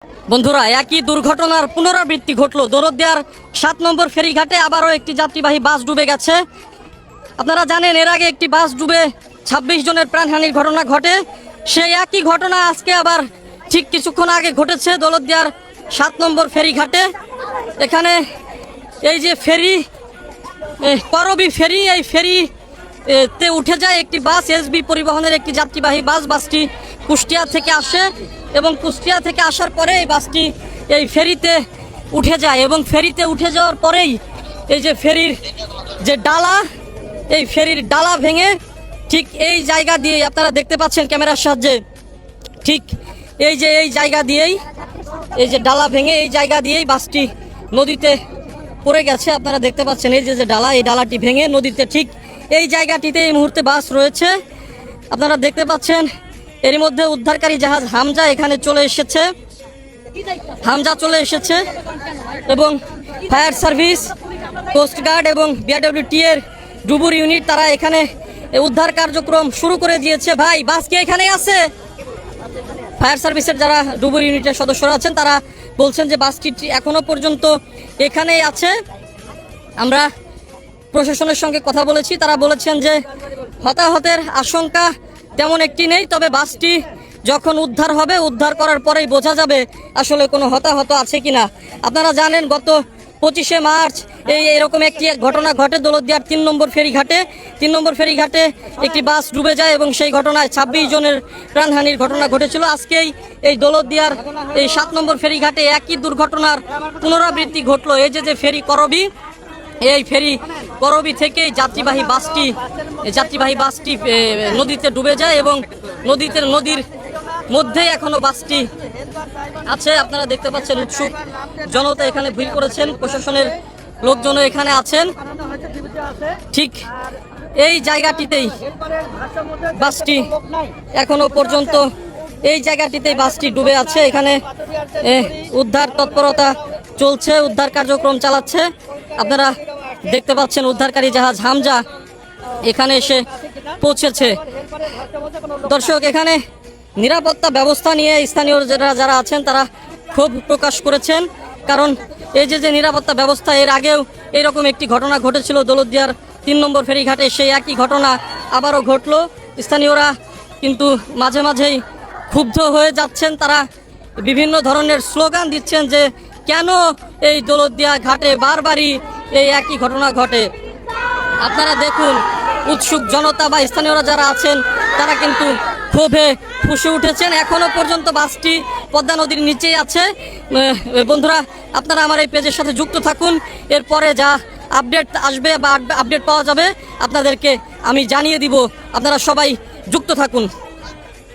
বন্ধুরা, একই দুর্ঘটনার পুনরাবৃত্তি ঘটলো। দৌলতদিয়ার 7 নম্বর ফেরিঘাটে আবারও একটি যাত্রীবাহী বাস ডুবে গেছে। আপনারা জানেন এর আগে একটি বাস ডুবে 26 জনের প্রাণহানির ঘটনা ঘটে। সেই একই ঘটনা আজকে আবার ঠিক কিছুক্ষণ আগে ঘটেছে দৌলতদিয়ার 7 নম্বর ফেরিঘাটে। এখানে এই যে ফেরি, করবি ফেরি, এই ফেরিতে উঠে যায় একটি বাস, এসবি পরিবহনের একটি যাত্রীবাহী বাস। বাসটি কুষ্টিয়া থেকে আসে এবং কুষ্টিয়া থেকে আসার পরে এই বাসটি এই ফেরিতে উঠে যায় এবং ফেরিতে উঠে যাওয়ার পরেই এই যে ফেরির যে ডালা, এই ফেরির ডালা ভেঙে ঠিক এই জায়গা দিয়ে আপনারা দেখতে পাচ্ছেন ক্যামেরার সাহায্যে, ঠিক এই যে এই জায়গা দিয়েই এই যে ডালা ভেঙে এই জায়গা দিয়েই বাসটি নদীতে পড়ে গেছে। আপনারা দেখতে পাচ্ছেন এই যে ডালা, এই ডালাটি ভেঙে নদীতে ঠিক এই জায়গাটিতে এই মুহূর্তে বাস রয়েছে। আপনারা দেখতে পাচ্ছেন এরই মধ্যে উদ্ধারকারী জাহাজ হামজা এখানে চলে এসেছে, হামজা চলে এসেছে এবং ফায়ার সার্ভিস, কোস্টগার্ড এবং বিআরডব্লিউটি এর ডুবুর ইউনিট তারা এখানে উদ্ধার কার্যক্রম শুরু করে দিয়েছে। ভাই, বাস কি এখানেই আছে? ফায়ার সার্ভিসের যারা ডুবুর ইউনিটের সদস্যরা আছেন তারা বলছেন যে বাসটি এখনো পর্যন্ত এখানেই আছে। আমরা প্রশাসনের সঙ্গে কথা বলেছি, তারা বলেছেন যে হতাহতের আশঙ্কা তেমন একটি নেই, তবে বাসটি যখন উদ্ধার হবে, উদ্ধার করার পরেই বোঝা যাবে আসলে কোনো হতাহত আছে কিনা। আপনারা জানেন গত 25শে মার্চ এরকম একটি ঘটনা ঘটে দৌলতদিয়ার 3 নম্বর ফেরিঘাটে। 3 নম্বর ফেরিঘাটে একটি বাস ডুবে যায় এবং সেই ঘটনায় 26 জনের প্রাণহানির ঘটনা ঘটেছিল। আজকেই এই দৌলতদিয়ার এই 7 নম্বর ফেরিঘাটে একই দুর্ঘটনার পুনরাবৃত্তি ঘটলো। এই যে ফেরি করবি, এই ফেরি করবি থেকে যাত্রীবাহী বাসটি নদীতে ডুবে যায় এবং নদীর মধ্যে এখনো বাসটি আছে। আপনারা দেখতে পাচ্ছেন উৎসুক জনতা এখানে ভিড় করেছেন, প্রশাসনের লোকজনও এখানে আছেন। ঠিক এই জায়গাটিতেই বাসটি এখনো পর্যন্ত এই জায়গাটিতেই বাসটি ডুবে আছে। এখানে উদ্ধার তৎপরতা চলছে, উদ্ধার কার্যক্রম চালাচ্ছে। আপনারা দেখতে পাচ্ছেন উদ্ধারকারী জাহাজ হামজা এখানে এসে পৌঁছেছে। দর্শক, এখানে নিরাপত্তা ব্যবস্থা নিয়ে স্থানীয় যারা আছেন তারা ক্ষোভ প্রকাশ করেছেন, কারণ এই যে নিরাপত্তা ব্যবস্থা, এর আগেও এরকম একটি ঘটনা ঘটেছিল দৌলতদিয়ার 3 নম্বর ফেরিঘাটে, সেই একই ঘটনা আবারও ঘটলো। স্থানীয়রা কিন্তু মাঝে মাঝেই ক্ষুব্ধ হয়ে যাচ্ছেন, তারা বিভিন্ন ধরনের স্লোগান দিচ্ছেন যে কেন এই দৌলতদিয়া ঘাটে বারবারই এই একই ঘটনা ঘটে। আপনারা দেখুন উৎসুক জনতা বা স্থানীয়রা যারা আছেন তারা কিন্তু ক্ষোভে ফুঁসে উঠেছেন। এখনো পর্যন্ত বাসটি পদ্মা নদীর নিচেই আছে। বন্ধুরা, আপনারা আমার এই পেজের সাথে যুক্ত থাকুন, এরপরে যা আপডেট আসবে বা আপডেট পাওয়া যাবে আপনাদেরকে আমি জানিয়ে দিব। আপনারা সবাই যুক্ত থাকুন।